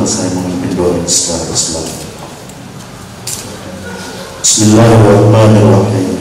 saya memimpin doa secara Islam. Bismillahirrahmanirrahim.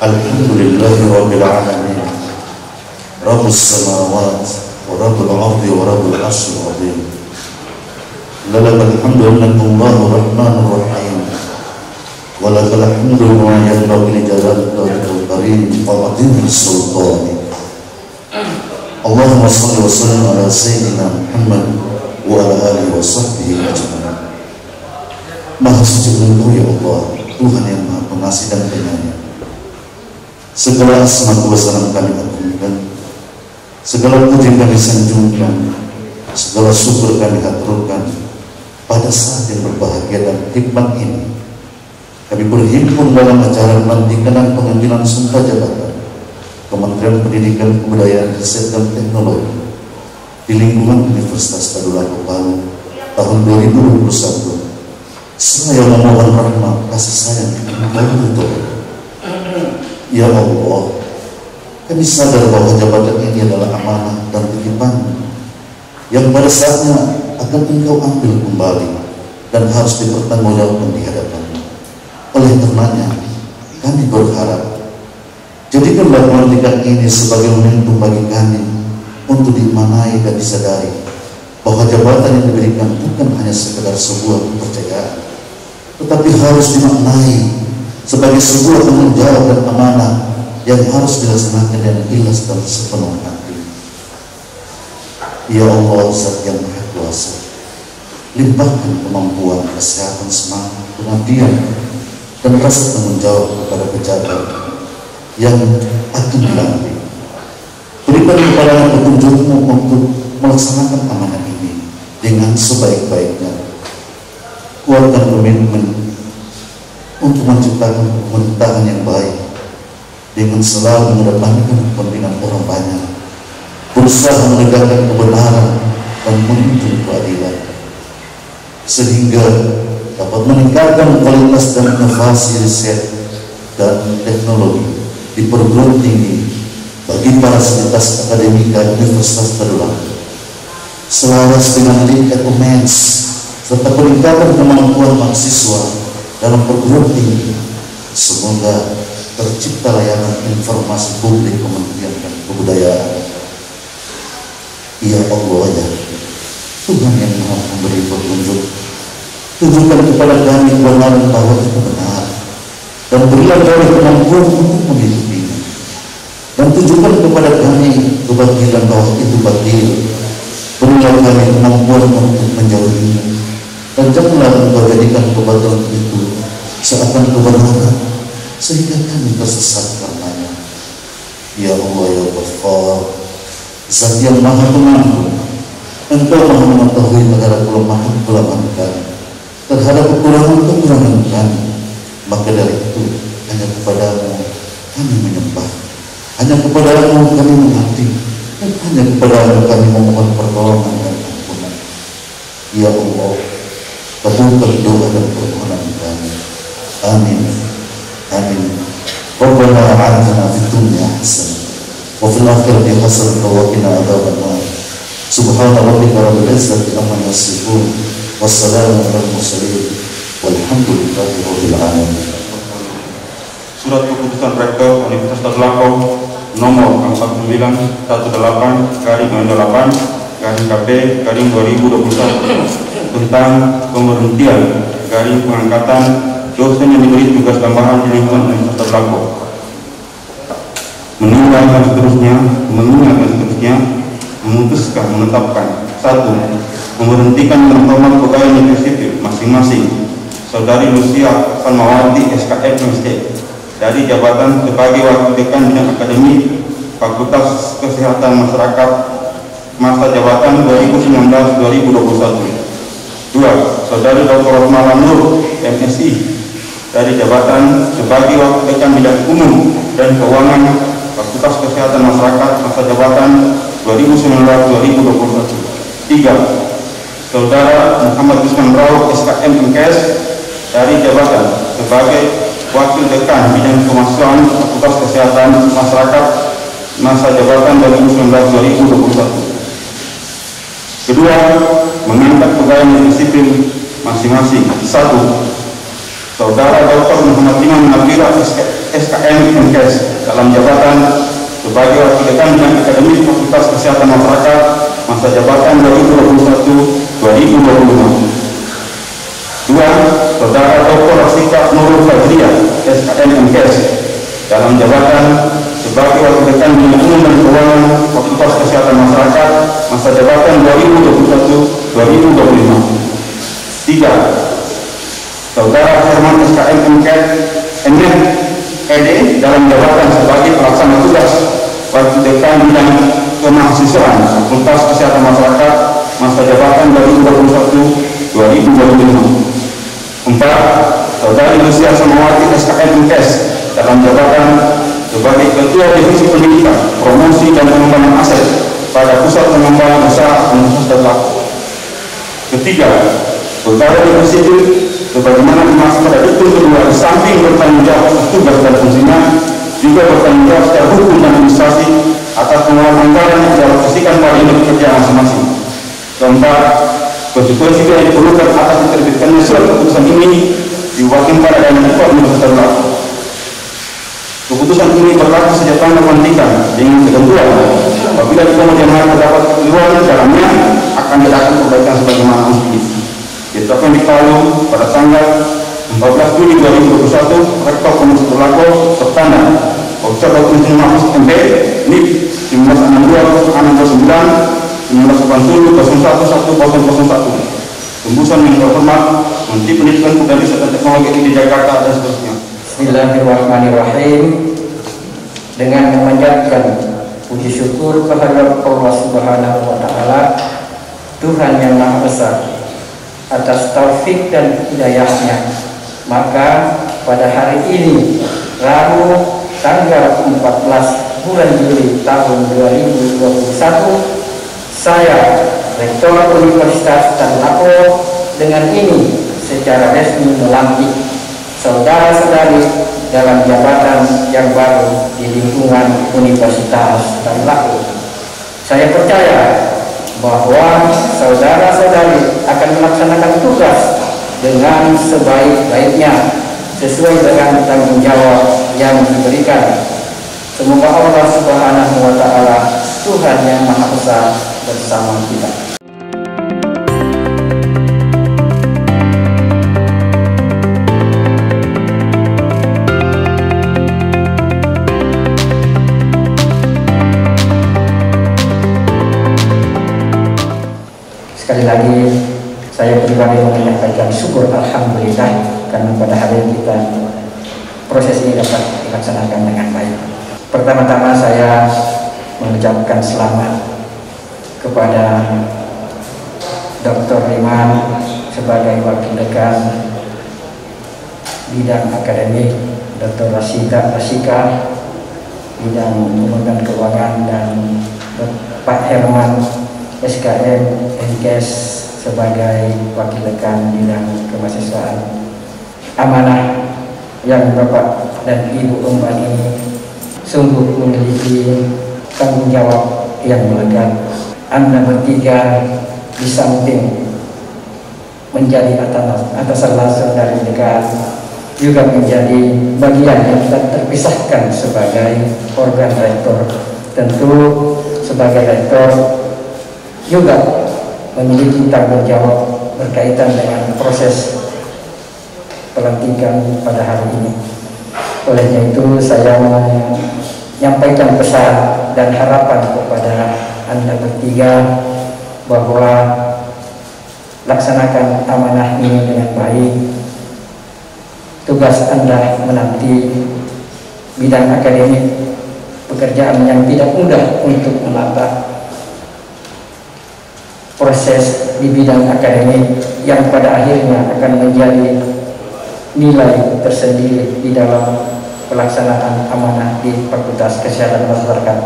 Alhamdulillahi rabbil alamin. Rabbus samawati wa rabbul ardi wa rabbul arsyil azim. Lakal hamdu Allahu rahmanur rahim. Wa lakal hamdu wa yanbaghi li jalalihi karim wa azimi sultani. Allahumma shalli wa sallim ala sayyidina Muhammad wa ala alihi wa sahbihi ajma'in. Maha suci Engkau ya Allah, Tuhan yang Maha Pengasih dan Penyayang. Segala asma kebesaran kami agungkan, segala puji kami sanjungkan, segala syukur kami haturkan pada saat yang berbahagia dan hikmat ini. Kami berhimpun dalam acara pelantikan pengambilan sumpah jabatan Kementerian Pendidikan, Kebudayaan, Riset dan Teknologi di lingkungan Universitas Tadulako Palu tahun 2021. Saya memohon rahmat kasih sayang untuk ya Allah, kami sadar bahwa jabatan ini adalah amanah dan titipan yang pada saatnya akan Engkau ambil kembali dan harus dipertanggungjawabkan di hadapan-Mu. Oleh karenanya, kami berharap jadikanlah pelantikan ini sebagai momentum bagi kami untuk dimanai dan disadari bahwa jabatan yang diberikan bukan hanya sekedar sebuah kepercayaan, tetapi harus dimaknai sebagai sebuah tanggung jawab dan amanah yang harus dilaksanakan dengan ikhlas dan sepenuh hati. Ya Allah, Zat yang Maha Kuasa, limpahkan kemampuan, kesehatan, semangat, pengabdian, dan rasa tanggung jawab kepada pejabat yang akan dilantik. Berikan kepada petunjuk-Mu untuk melaksanakan amanah ini dengan sebaik-baiknya. Kuatkan komitmen untuk menciptakan pemerintahan yang baik dengan selalu mengedepankan kepentingan orang banyak, berusaha menegakkan kebenaran dan menuntut keadilan, sehingga dapat meningkatkan kualitas dan inovasi riset dan teknologi di perguruan tinggi bagi para sivitas akademika Universitas Tadulako, selaras dengan tingkat UMENS serta peningkatan kemampuan mahasiswa dalam perguruan tinggi. Semoga tercipta layanan informasi publik Kementerian Kebudayaan. Ya Allah, ya Tuhan yang Maha memberi petunjuk, tunjukkan kepada kami kebenaran bahwa itu benar, dan berilah kami kemampuan untuk mengikutinya, dan tunjukkan kepada kami kebatilan bahwa itu batil. Berilah kami kemampuan untuk menjauhinya, dan janganlah Engkau jadikan kebatilan itu seakan kebenaran sehingga kami tersesat karenanya. Ya Allah, ya Ghaffar, Zat yang Maha Pengampun, Engkau Maha mengetahui terhadap kelemahan-kelemahan kami, terhadap kekurangan-kekurangan kami. Maka dari itu hanya kepadamu kami menyembah, hanya kepadamu kami mengabdi, dan hanya kepadamu kami memohon pertolongan dan ampunan. Ya Allah, kabulkan doa dan permohonan kami. Amin. Amin. Rabbana a'tina fid dunya hasanah wa fil akhirati hasanah wa qina adzabannar. Subhana rabbika rabbil izzati amma yasifun. Wassalamu alal mursalin. Walhamdulillahi rabbil alamin. Surat Keputusan Rektor Universitas Tadulako nomor 49/8/KP/2021 tentang pemberhentian pengangkatan dosen yang diberi tugas tambahan di lingkungan Universitas Tadulako. Mengingat dan seterusnya, memutuskan menetapkan 1. Memberhentikan dan hormat pegawai negeri sipil masing-masing Saudari Lucia Fanmawati SKM MSc dari jabatan sebagai Wakil Dekan Bidang Akademik Fakultas Kesehatan Masyarakat masa jabatan 2019-2021. 2. Saudari Dr. Rosmala Nur MSI dari jabatan sebagai Wakil Dekan Bidang Umum dan Keuangan Fakultas Kesehatan Masyarakat masa jabatan 2019-2021. 3. Saudara Muhammad Usman Rauh SKM MKes dari jabatan sebagai Wakil Dekan Bidang Kemahasiswaan Fakultas Kesehatan Masyarakat masa jabatan 2019-2021. Kedua, mengangkat pegawai negeri sipil masing-masing. 1. Saudara Dr. Muhammad Iman Nabila SKM MKes dalam jabatan sebagai Wakil Dekan Bidang Akademik Fakultas Kesehatan Masyarakat masa jabatan 2021-2025. 2. Saudara Dr. Rasika Nurul Fajriah SKM MKes dalam jabatan sebagai Wakil Dekan Bidang Umum dan Keuangan Fakultas Kesehatan Masyarakat masa jabatan 2021-2025. 3. Saudara Herman SKM MKed ED dalam jabatan sebagai pelaksana tugas Wakil Dekan Bidang Kemahasiswaan Fakultas Kesehatan Masyarakat masa jabatan 2021-2025. 4. Saudari Lucia Samawati SKM MKes dalam jabatan sebagai Ketua Divisi Pendidikan, Promosi dan Pengembangan Aset pada Pusat Pengembangan Usaha Universitas Lampung. Ketiga, Saudara Divisi Sipil sebagaimana dimaksud pada diktum kedua, di samping bertanggung jawab atas tugas dan fungsinya, juga bertanggung jawab secara hukum dan administrasi atas pengelolaan anggaran yang dialokasikan pada unit kerja masing-masing. Keempat, konsekuensi yang diperlukan atas diterbitkannya surat keputusan ini diwakilkan pada Dalam Ikut Universitas Lampung. Keputusan ini berlaku sejak tanggal pelantikan dengan ketentuan apabila di kemudian hari terdapat kekeliruan dalamnya akan dilakukan perbaikan sebagaimana mestinya. Ditetapkan di Palu pada tanggal 14 Juni 2021, Rektor Universitas Lampung tertanda Profesor Dr. Mahfuz MB NIP 1962-629 1980-01-101. Tembusan yang terhormat Menteri Pendidikan Kebudayaan Riset dan Teknologi di Jakarta dan seterusnya. Bismillahirrahmanirrahim. Dengan memanjatkan puji syukur kehadirat Allah Subhanahu wa Ta'ala, Tuhan yang Maha Besar, atas taufik dan hidayahnya, maka pada hari ini Rabu tanggal 14 bulan Juli tahun 2021, saya, Rektor Universitas Lampung, dengan ini secara resmi melantik saudara-saudari dalam jabatan yang baru di lingkungan Universitas Lampung. Saya percaya bahwa saudara-saudari akan melaksanakan tugas dengan sebaik-baiknya sesuai dengan tanggung jawab yang diberikan. Semoga Allah Subhanahu wa Ta'ala, Tuhan yang Maha Besar, bersama kita. Sekali lagi saya pribadi menyampaikan syukur alhamdulillah karena pada hari ini kita proses ini dapat dilaksanakan dengan baik. Pertama-tama saya mengucapkan selamat kepada Dr. Iman sebagai Wakil Dekan Bidang Akademik, Dr. Rasika Bidang Umum dan Keuangan, dan Pak Herman SKM MKes sebagai Wakil Dekan Bidang Kemahasiswaan. Amanah yang Bapak dan Ibu emban ini sungguh memiliki tanggung jawab yang melekat. Anda bertiga di samping menjadi atasan langsung dari dekan, juga menjadi bagian yang tak terpisahkan sebagai organ rektor. Tentu sebagai rektor juga memiliki tanggung jawab berkaitan dengan proses pelantikan pada hari ini. Olehnya itu saya menyampaikan pesan dan harapan kepada Anda bertiga bahwa laksanakan amanah ini dengan baik. Tugas Anda menanti bidang akademik, pekerjaan yang tidak mudah untuk menata proses di bidang akademik yang pada akhirnya akan menjadi nilai tersendiri di dalam pelaksanaan amanah di Fakultas Kesehatan Masyarakat.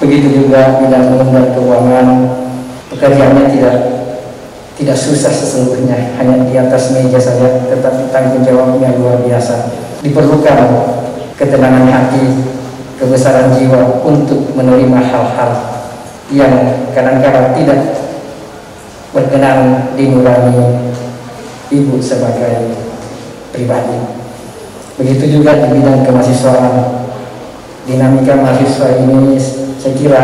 Begitu juga bidang umum dan keuangan, pekerjaannya tidak susah sesungguhnya, hanya di atas meja saja, tetapi tanggung jawabnya luar biasa. Diperlukan ketenangan hati, kebesaran jiwa untuk menerima hal-hal yang kadang-kadang tidak berkenan dinurani Ibu sebagai pribadi. Begitu juga di bidang kemahasiswaan. Dinamika mahasiswa ini saya kira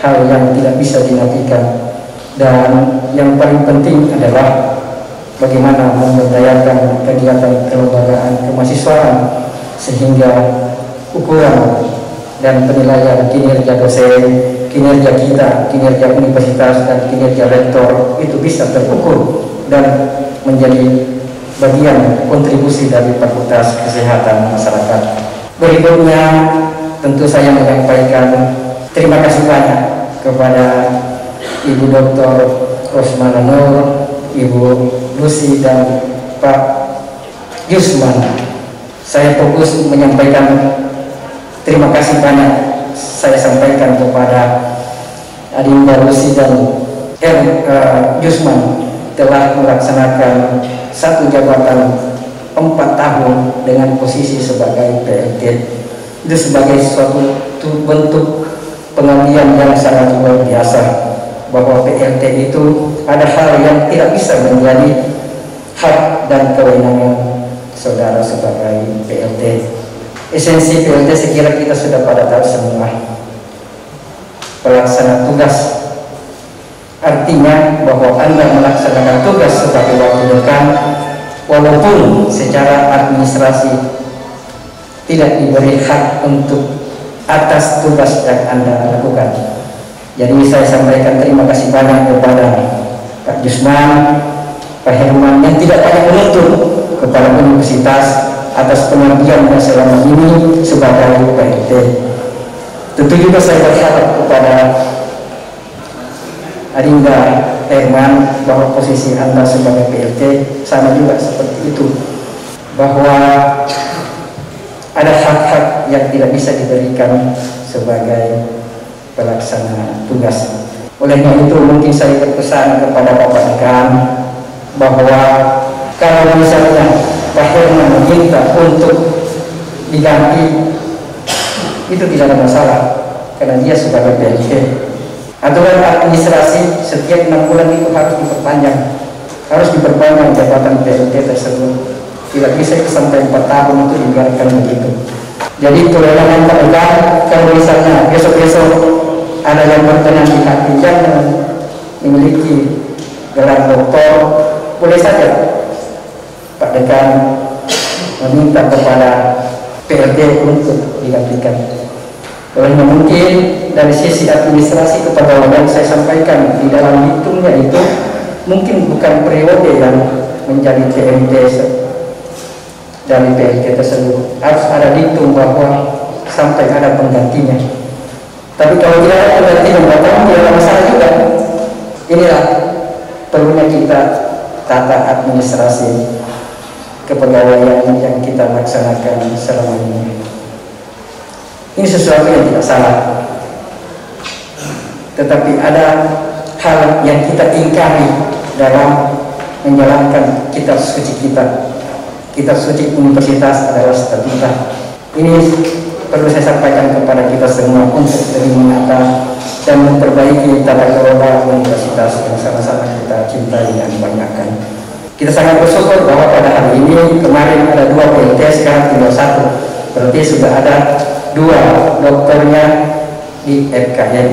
hal yang tidak bisa dinafikan, dan yang paling penting adalah bagaimana memberdayakan kegiatan kelembagaan kemahasiswaan sehingga ukuran dan penilaian kinerja dosen, kinerja kita, kinerja universitas, dan kinerja rektor itu bisa terukur dan menjadi bagian kontribusi dari Fakultas Kesehatan Masyarakat. Berikutnya tentu saya menyampaikan terima kasih banyak kepada Ibu Dr. Rosmana Nur, Ibu Lucy, dan Pak Yusman. Saya fokus menyampaikan terima kasih banyak saya sampaikan kepada Adinda Lucy dan Yusman telah melaksanakan satu jabatan 4 tahun dengan posisi sebagai PLT. Itu sebagai suatu bentuk pengabdian yang sangat luar biasa, bahwa PLT itu ada hal yang tidak bisa menjadi hak dan kewenangan saudara sebagai PLT. Esensi PLT sekira kita sudah pada tahu semua. Pelaksana tugas artinya bahwa Anda melaksanakan tugas sebagai wakil dekan walaupun secara administrasi tidak diberi hak untuk atas tugas yang Anda lakukan. Jadi saya sampaikan terima kasih banyak kepada Pak Yusman, Pak Herman yang tidak banyak menuntut kepada universitas atas pengabdiannya selama ini sebagai PLT. Tentu juga saya berharap kepada Adinda Herman bahwa posisi Anda sebagai PLT sama juga seperti itu, bahwa ada hak-hak yang tidak bisa diberikan sebagai pelaksana tugas. Olehnya itu mungkin saya berpesan kepada Bapak Dekan bahwa kalau misalnya Pak Herman meminta untuk diganti, itu tidak ada masalah karena dia sebagai PLT. Aturan administrasi setiap 6 bulan itu harus diperpanjang jabatan PLT tersebut. Tidak bisa sampai 4 tahun itu dibiarkan begitu. Jadi kewenangan Pak Dekan, kalau misalnya besok-besok ada yang berkenan di hati jangan memiliki gelar doktor, boleh saja Pak Dekan meminta kepada PLT untuk digantikan. Olehnya mungkin dari sisi administrasi kepada yang saya sampaikan di dalam hitungnya itu mungkin bukan periode yang menjadi TMT dari PLT tersebut, harus ada dihitung bahwa sampai ada penggantinya. Tapi kalau tidak ada pengganti yang datang, tidak ada masalah juga. Inilah perlunya kita tata administrasi kepegawaian yang kita laksanakan selama ini. Ini sesuatu yang tidak salah, tetapi ada hal yang kita ingkari dalam menjalankan kitab suci kita. Kitab suci universitas adalah statuta. Ini perlu saya sampaikan kepada kita semua untuk lebih menata dan memperbaiki tata kelola universitas yang sama-sama kita cintai dan banggakan. Kita sangat bersyukur bahwa pada hari ini, kemarin ada 2 PLT, sekarang tinggal 1. Berarti sudah ada 2 dokternya di FKN.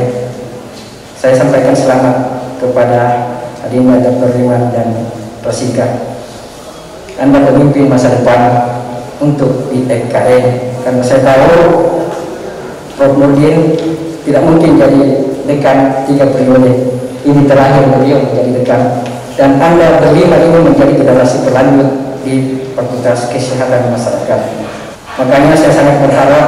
Saya sampaikan selamat kepada Adinda Dr. Riman dan Rasika. Anda pemimpin masa depan untuk di FKN, karena saya tahu Prof. Nurdin tidak mungkin jadi dekan 3 periode. Ini terakhir beliau menjadi dekan, dan Anda berlima ini menjadi generasi berlanjut di Fakultas Kesehatan Masyarakat. Makanya saya sangat berharap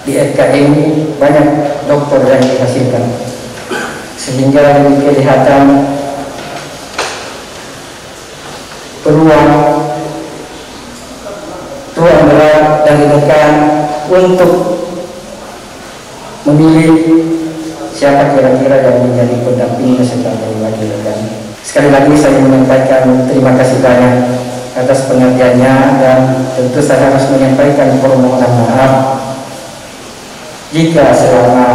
di FKN ini banyak dokter yang dihasilkan, sehingga kelihatan peluang berat dari dekan untuk memilih siapa kira-kira yang menjadi pendampingnya sebagai wakil dekan. Sekali lagi saya menyampaikan terima kasih banyak atas pengertiannya, dan tentu saya harus menyampaikan permohonan maaf jika selama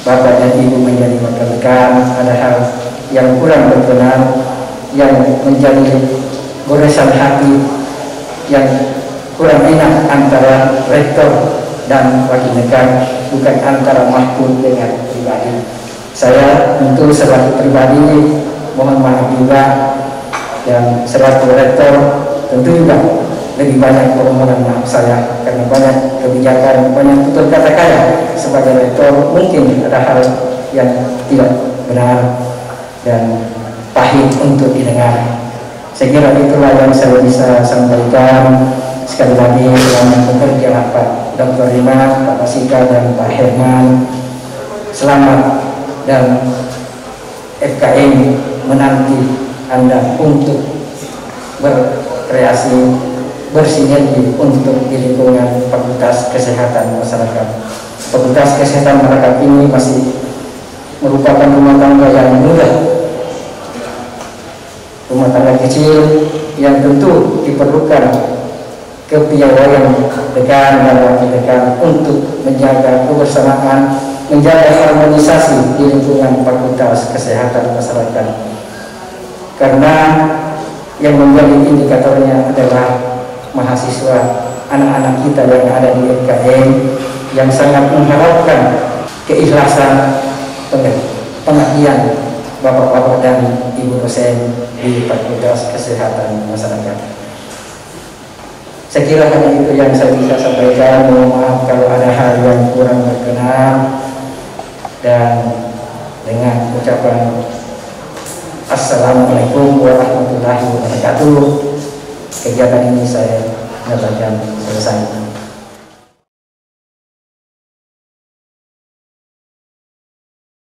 Bapak dan Ibu menjadi wakil dekan ada hal yang kurang berkenan, yang menjadi goresan hati, yang kurang enak antara rektor dan wakil dekan, bukan antara Mahfud dengan pribadi. Saya tentu selaku pribadi mohon maaf juga, dan selaku rektor tentu juga lebih banyak permohonan maaf saya, karena banyak kebijakan, banyak tutur kata saya sebagai rektor mungkin ada hal yang tidak benar dan pahit untuk didengar. Saya kira itulah yang saya bisa sampaikan. Sekali lagi selamat bekerja Pak Dr. Rima, Pak Pasika, dan Pak Herman. Selamat, dan FKM menanti Anda untuk berkreasi, bersinergi untuk di lingkungan Fakultas Kesehatan Masyarakat. Fakultas Kesehatan Masyarakat ini masih merupakan rumah tangga yang mudah, rumah tangga kecil yang tentu diperlukan kepiawaian dekan dan wakil dekan untuk menjaga kebersamaan, menjaga harmonisasi di lingkungan Fakultas Kesehatan Masyarakat. Karena yang menjadi indikatornya adalah mahasiswa, anak-anak kita yang ada di FKM yang sangat mengharapkan keikhlasan pengabdian bapak-bapak dan ibu dosen di Fakultas Kesehatan Masyarakat. Saya kira hanya itu yang saya bisa sampaikan. Mohon maaf kalau ada hal yang kurang berkenan, dan dengan ucapan Assalamualaikum warahmatullahi wabarakatuh, kegiatan ini saya nyatakan selesai.